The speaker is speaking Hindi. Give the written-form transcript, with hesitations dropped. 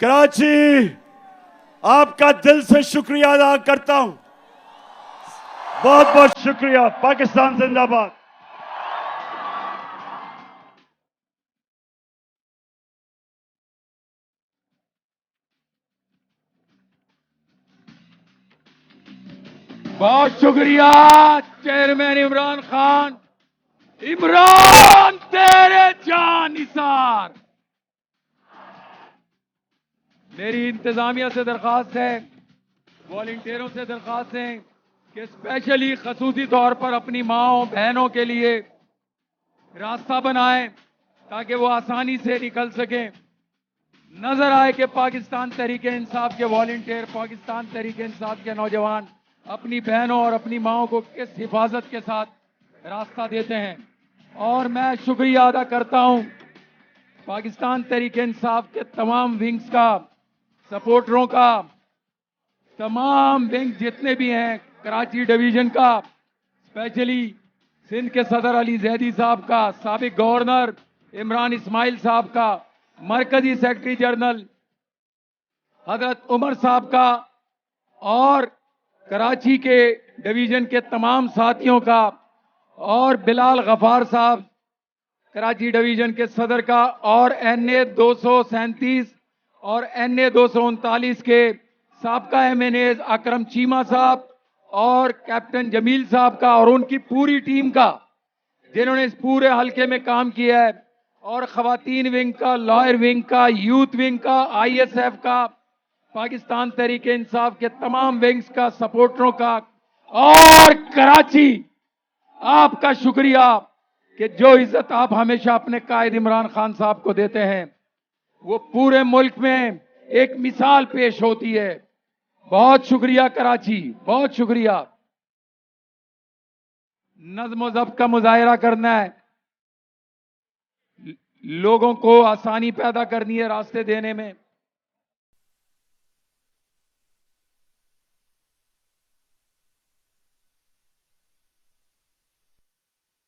कराची, आपका दिल से शुक्रिया अदा करता हूं। बहुत बहुत शुक्रिया। पाकिस्तान जिंदाबाद। बहुत शुक्रिया चेयरमैन इमरान खान। इमरान तेरे जान निसार। मेरी इंतजामिया से दरखास्त है, वॉलंटियरों से दरखास्त है कि स्पेशली खसूसी तौर पर अपनी माओ बहनों के लिए रास्ता बनाएं ताकि वो आसानी से निकल सकें। नजर आए कि पाकिस्तान तहरीक इंसाफ के वॉलंटियर, पाकिस्तान तहरीक इंसाफ के नौजवान अपनी बहनों और अपनी माओ को किस हिफाजत के साथ रास्ता देते हैं। और मैं शुक्रिया अदा करता हूं पाकिस्तान तहरीक इंसाफ के तमाम विंग्स का, सपोर्टरों का, तमाम विंग जितने भी हैं, कराची डिवीजन का, स्पेशली सिंध के सदर अली जैदी साहब का, साबिक गवर्नर इमरान इस्माइल साहब का, मरकजी सेक्रेटरी जनरल हजरत उमर साहब का, और कराची के डिवीजन के तमाम साथियों का, और बिलाल गफार साहब कराची डिवीजन के सदर का, और NA 237 और NA 239 के साबका MNAs अकरम चीमा साहब और कैप्टन जमील साहब का, और उनकी पूरी टीम का जिन्होंने इस पूरे हलके में काम किया है, और खवातीन विंग का, लॉयर विंग का, यूथ विंग का, ISF का, पाकिस्तान तहरीक इंसाफ के तमाम विंग्स का, सपोर्टरों का, और कराची, आपका शुक्रिया कि जो इज्जत आप हमेशा अपने कायद इमरान खान साहब को देते हैं वो पूरे मुल्क में एक मिसाल पेश होती है। बहुत शुक्रिया कराची, बहुत शुक्रिया। नज़्म ज़ब्त का मुजाहिरा करना है, लोगों को आसानी पैदा करनी है रास्ते देने में।